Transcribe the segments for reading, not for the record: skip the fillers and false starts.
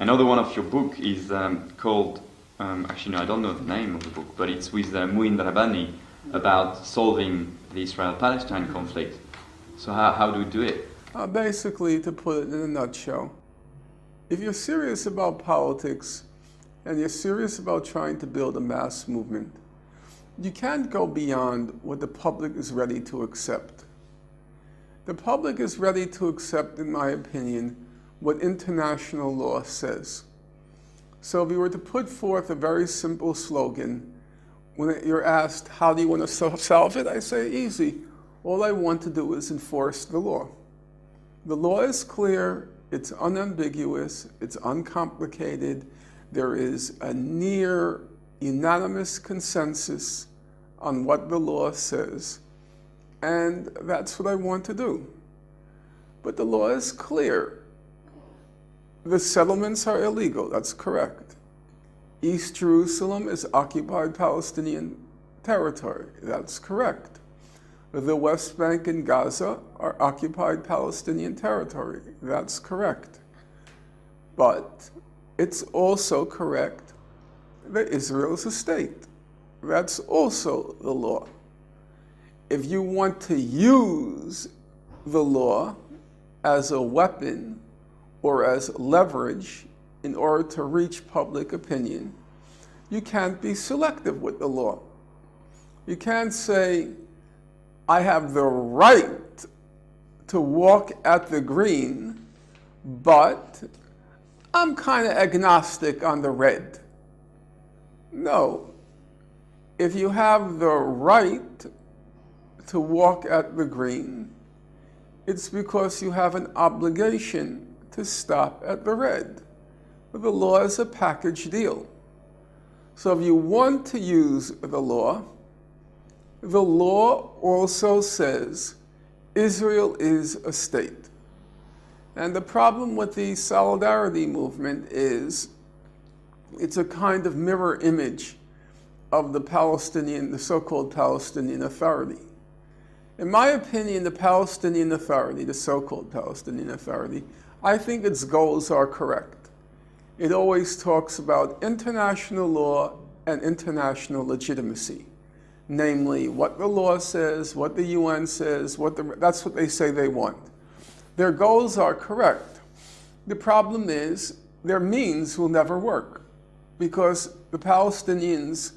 Another one of your book is called, actually no, I don't know the name of the book, but it's with Mouin Rabani about solving the Israel-Palestine conflict. So how do we do it? Basically, to put it in a nutshell, if you're serious about politics and you're serious about trying to build a mass movement, you can't go beyond what the public is ready to accept. The public is ready to accept, in my opinion, what international law says. So if you were to put forth a very simple slogan, when you're asked, how do you want to solve it? I say, easy. All I want to do is enforce the law. The law is clear, it's unambiguous, it's uncomplicated. There is a near unanimous consensus on what the law says. And that's what I want to do. But the law is clear. The settlements are illegal, that's correct. East Jerusalem is occupied Palestinian territory, that's correct. The West Bank and Gaza are occupied Palestinian territory, that's correct. But it's also correct that Israel is a state. That's also the law. If you want to use the law as a weapon or as leverage in order to reach public opinion, you can't be selective with the law. You can't say, I have the right to walk at the green, but I'm kind of agnostic on the red. No. If you have the right to walk at the green, it's because you have an obligation to stop at the red. But the law is a package deal. So if you want to use the law also says Israel is a state. And the problem with the solidarity movement is it's a kind of mirror image of the so-called Palestinian Authority. In my opinion, the Palestinian Authority, the so-called Palestinian Authority, I think its goals are correct. It always talks about international law and international legitimacy. Namely, what the law says, what the UN says, that's what they say they want. Their goals are correct. The problem is their means will never work because the Palestinians'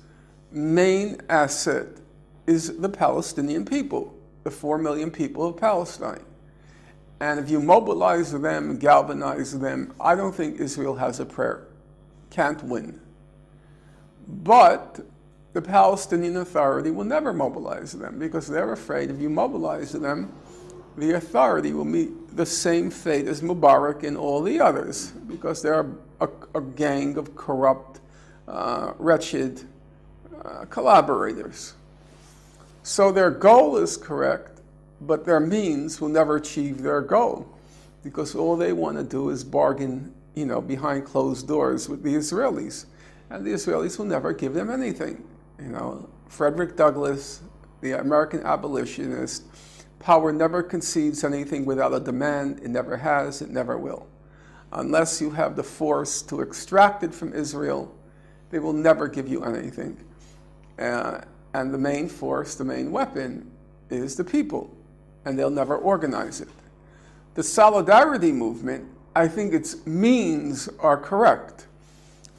main asset is the Palestinian people, the 4 million people of Palestine. And if you mobilize them and galvanize them, I don't think Israel has a prayer. Can't win. But the Palestinian Authority will never mobilize them because they're afraid if you mobilize them, the authority will meet the same fate as Mubarak and all the others because they're a gang of corrupt, wretched collaborators. So their goal is correct, but their means will never achieve their goal because all they want to do is bargain, behind closed doors with the Israelis. And the Israelis will never give them anything. Frederick Douglass, the American abolitionist, power never concedes anything without a demand. It never has, it never will. Unless you have the force to extract it from Israel, they will never give you anything. And the main force, the main weapon, is the people. And they'll never organize it. The solidarity movement, I think its means are correct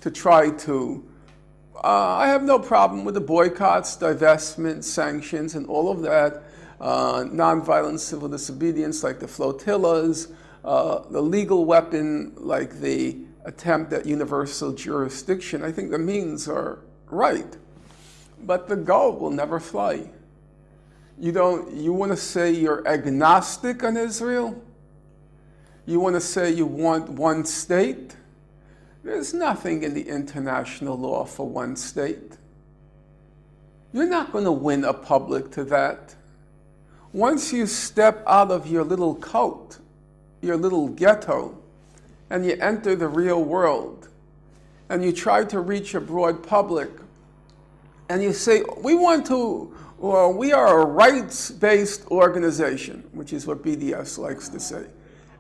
to try to, I have no problem with the boycotts, divestment, sanctions, and all of that, nonviolent civil disobedience like the flotillas, the legal weapon like the attempt at universal jurisdiction. I think the means are right, but the goal will never fly. You want to say you're agnostic on Israel? You want to say you want one state? There's nothing in the international law for one state. You're not going to win a public to that. Once you step out of your little cult, your little ghetto, and you enter the real world, and you try to reach a broad public, and you say, we are a rights-based organization, which is what BDS likes to say,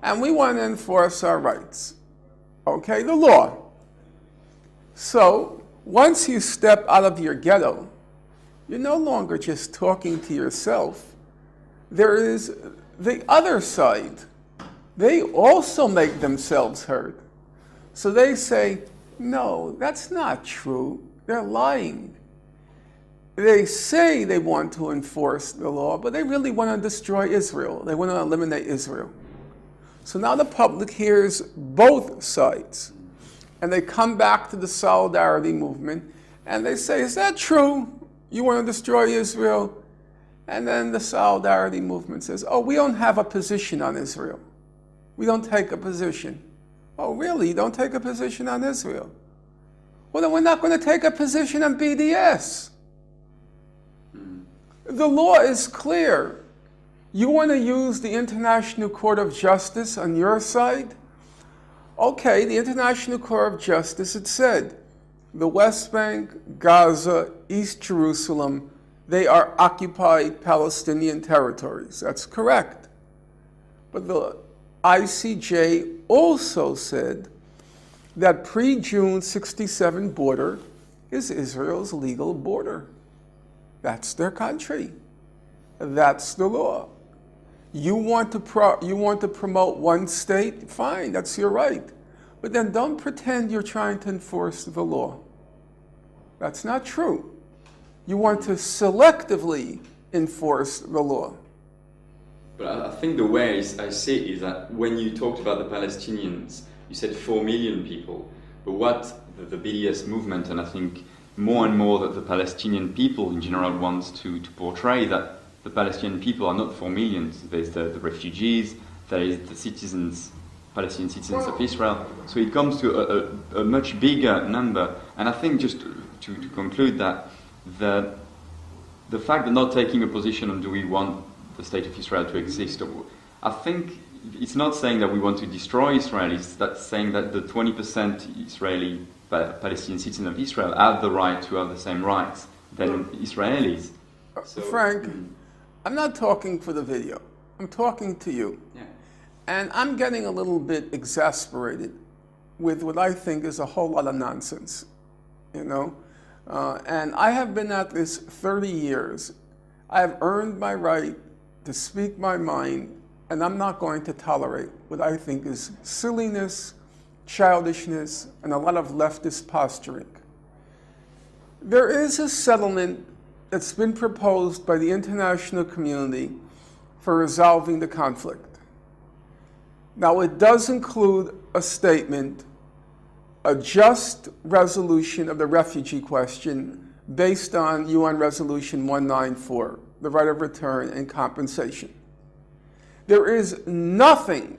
and we want to enforce our rights. Okay, the law. So once you step out of your ghetto, you're no longer just talking to yourself. There is the other side. They also make themselves heard. So they say, no, that's not true. They're lying. They say they want to enforce the law, but they really want to destroy Israel. They want to eliminate Israel. So now the public hears both sides. And they come back to the solidarity movement, and they say, is that true? You want to destroy Israel? And then the solidarity movement says, oh, we don't have a position on Israel. We don't take a position. Oh, really? You don't take a position on Israel? Well, then we're not going to take a position on BDS. The law is clear. You want to use the International Court of Justice on your side? Okay, the International Court of Justice, it said, the West Bank, Gaza, East Jerusalem, they are occupied Palestinian territories. That's correct. But the ICJ also said that pre-June 67 border is Israel's legal border. That's their country. That's the law. You want to promote one state? Fine, that's your right. But then don't pretend you're trying to enforce the law. That's not true. You want to selectively enforce the law. But I think the way I see it is that when you talked about the Palestinians, you said 4 million people. But what the BDS movement, and I think more and more that the Palestinian people in general wants to portray, that the Palestinian people are not 4 million. There's the refugees, there is the citizens, Palestinian citizens of Israel. So it comes to a much bigger number. And I think just to conclude that the fact that not taking a position on do we want the state of Israel to exist, I think it's not saying that we want to destroy Israel, it's that saying that the 20% Israeli Palestinian citizens of Israel have the right to have the same rights than Israelis. So, Frank, I'm not talking for the video. I'm talking to you. Yeah. And I'm getting a little bit exasperated with what I think is a whole lot of nonsense, you know? And I have been at this 30 years. I have earned my right to speak my mind, and I'm not going to tolerate what I think is silliness, childishness, and a lot of leftist posturing. There is a settlement that's been proposed by the international community for resolving the conflict. Now, it does include a statement, a just resolution of the refugee question based on UN Resolution 194, the right of return and compensation. There is nothing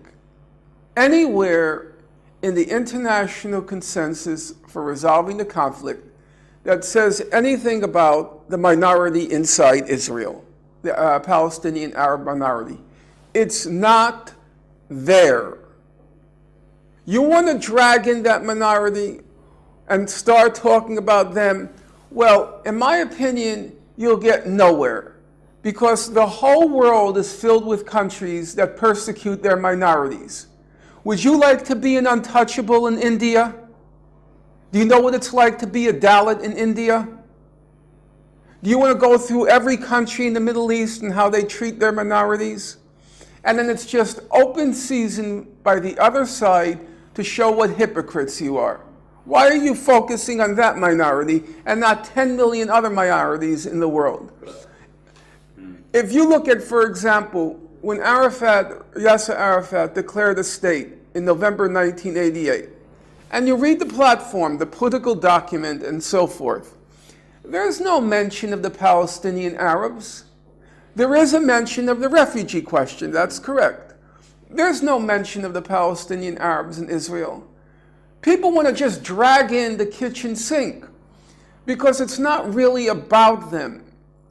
anywhere in the international consensus for resolving the conflict that says anything about the minority inside Israel, the Palestinian Arab minority. It's not there. You want to drag in that minority and start talking about them? Well, in my opinion, you'll get nowhere, because the whole world is filled with countries that persecute their minorities. Would you like to be an untouchable in India? Do you know what it's like to be a Dalit in India? Do you want to go through every country in the Middle East and how they treat their minorities? And then it's just open season by the other side to show what hypocrites you are. Why are you focusing on that minority and not 10 million other minorities in the world? If you look at, for example, when Yasser Arafat declared a state in November 1988, and you read the platform, the political document, and so forth, there's no mention of the Palestinian Arabs. There is a mention of the refugee question, that's correct. There's no mention of the Palestinian Arabs in Israel. People want to just drag in the kitchen sink because it's not really about them.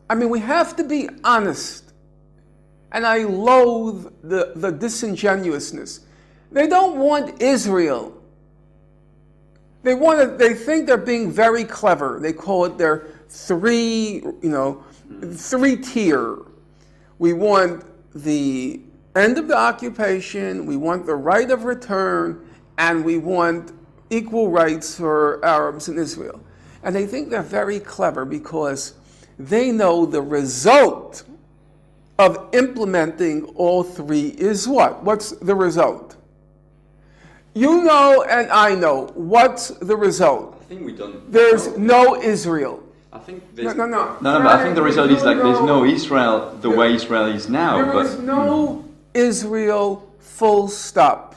I mean, we have to be honest. And I loathe the disingenuousness. They don't want Israel. They think they're being very clever. They call it their three-tier. We want the end of the occupation, we want the right of return, and we want equal rights for Arabs in Israel. And they think they're very clever because they know the result of implementing all three is what? What's the result? You know and I know. What's the result? I think we don't. There's no Israel. I think there's No. But I think the result is like there's no Israel the way Israel is now. There is no Israel, full stop.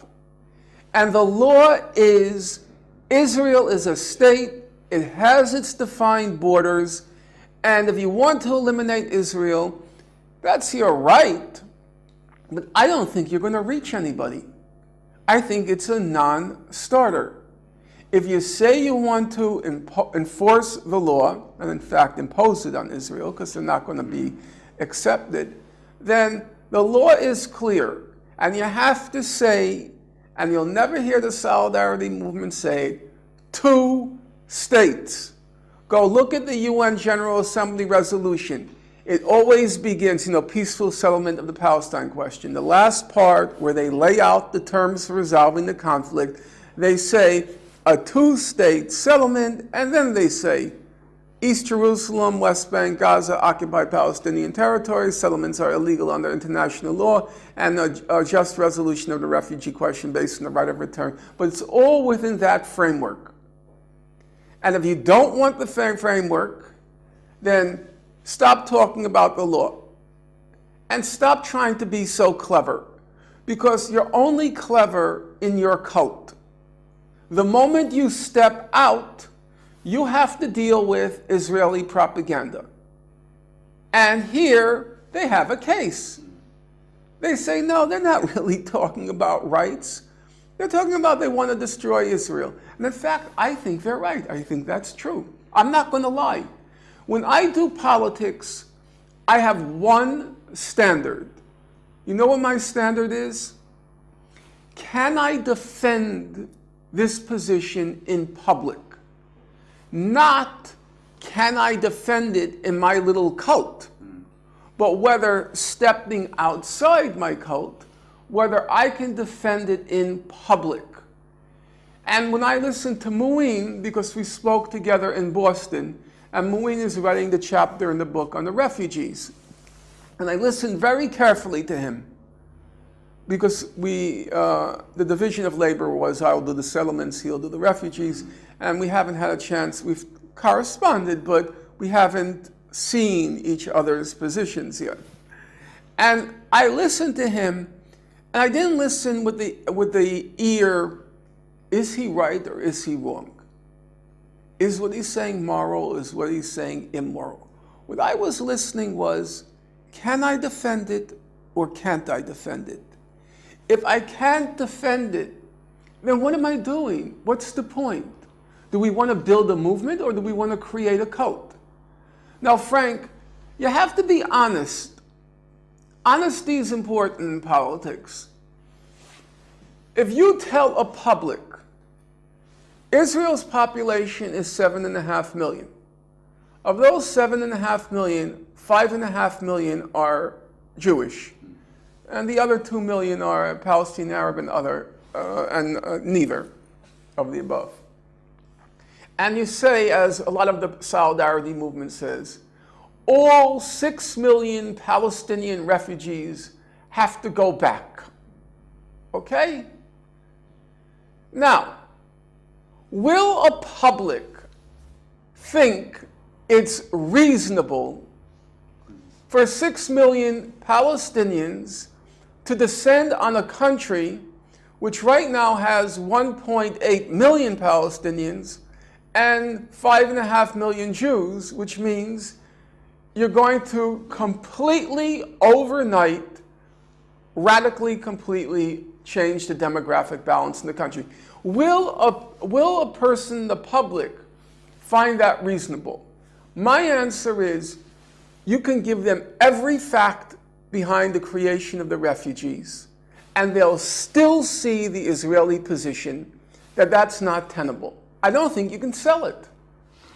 And the law is Israel is a state. It has its defined borders. And if you want to eliminate Israel, that's your right. But I don't think you're going to reach anybody. I think it's a non-starter. If you say you want to enforce the law, and in fact impose it on Israel, because they're not going to be accepted, then the law is clear. And you have to say, and you'll never hear the Solidarity movement say, 2 states. Go look at the UN General Assembly resolution. It always begins, peaceful settlement of the Palestine question. The last part where they lay out the terms for resolving the conflict, they say a 2-state settlement, and then they say East Jerusalem, West Bank, Gaza, occupied Palestinian territories, settlements are illegal under international law, and a just resolution of the refugee question based on the right of return. But it's all within that framework. And if you don't want the framework, then stop talking about the law. And stop trying to be so clever. Because you're only clever in your cult. The moment you step out, you have to deal with Israeli propaganda. And here, they have a case. They say, no, they're not really talking about rights. They're talking about they want to destroy Israel. And in fact, I think they're right. I think that's true. I'm not going to lie. When I do politics, I have one standard. You know what my standard is? Can I defend this position in public? Not can I defend it in my little cult, but whether stepping outside my cult, whether I can defend it in public. And when I listened to Muin, because we spoke together in Boston, and Muin is writing the chapter in the book on the refugees, and I listened very carefully to him, because the division of labor was I'll do the settlements, he'll do the refugees, and we haven't had a chance. We've corresponded, but we haven't seen each other's positions yet. And I listened to him, and I didn't listen with the ear, is he right or is he wrong? Is what he's saying moral? Is what he's saying immoral? What I was listening was, can I defend it or can't I defend it? If I can't defend it, then what am I doing? What's the point? Do we want to build a movement or do we want to create a cult? Now, Frank, you have to be honest. Honesty is important in politics. If you tell a public, Israel's population is 7.5 million. Of those 7.5 million, 5.5 million are Jewish. And the other 2 million are Palestinian, Arab, and neither of the above. And you say, as a lot of the Solidarity movement says, all 6 million Palestinian refugees have to go back. Okay? Now, will a public think it's reasonable for 6 million Palestinians to descend on a country which right now has 1.8 million Palestinians and 5.5 million Jews, which means you're going to completely, overnight, radically, completely change the demographic balance in the country. Will a person, the public, find that reasonable? My answer is, you can give them every fact behind the creation of the refugees, and they'll still see the Israeli position that that's not tenable. I don't think you can sell it.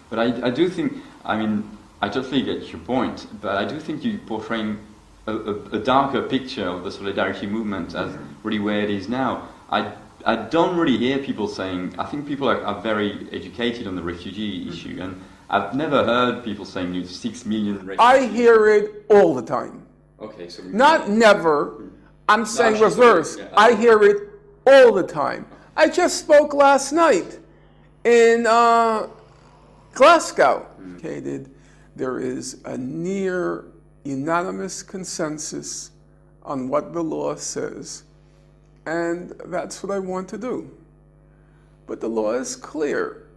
But I do think, I totally get your point, but I do think you're portraying a darker picture of the solidarity movement as really where it is now. I I don't really hear people saying, I think people are very educated on the refugee issue, and I've never heard people saying 6 million refugees. I hear it all the time. Okay, so... Not never, I'm saying actually, reverse. yeah. I hear it all the time. I just spoke last night in Glasgow. Okay, there is a near unanimous consensus on what the law says, and that's what I want to do. But the law is clear.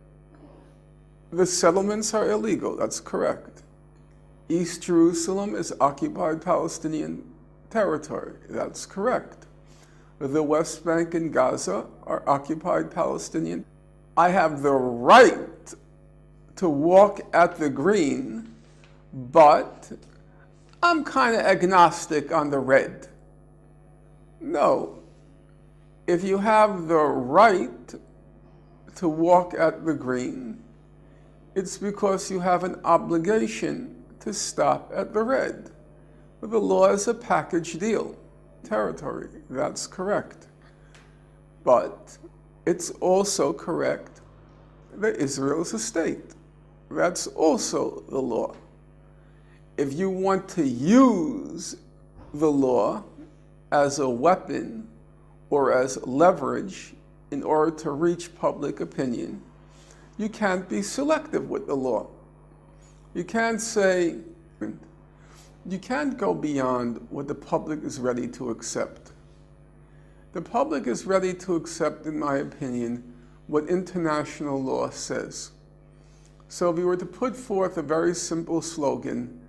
The settlements are illegal, that's correct. East Jerusalem is occupied Palestinian territory, that's correct. The West Bank and Gaza are occupied Palestinian. I have the right to walk at the green, but I'm kind of agnostic on the red. No. If you have the right to walk at the green, it's because you have an obligation to stop at the red. The law is a package deal. Territory, that's correct. But it's also correct that Israel is a state. That's also the law. If you want to use the law as a weapon or as leverage in order to reach public opinion, you can't be selective with the law. You can't say, you can't go beyond what the public is ready to accept. The public is ready to accept, in my opinion, what international law says. So if you were to put forth a very simple slogan,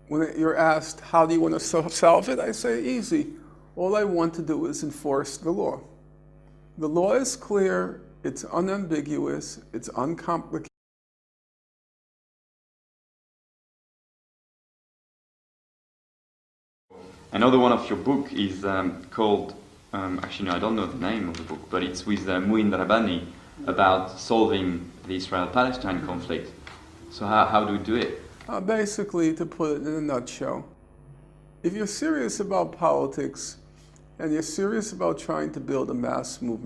when you're asked, how do you want to solve it? I say, easy. All I want to do is enforce the law. The law is clear, it's unambiguous, it's uncomplicated. Another one of your book is called, actually no, I don't know the name of the book, but it's with Mouin Rabani about solving the Israel-Palestine conflict. So how do we do it? Basically, to put it in a nutshell, if you're serious about politics and you're serious about trying to build a mass movement,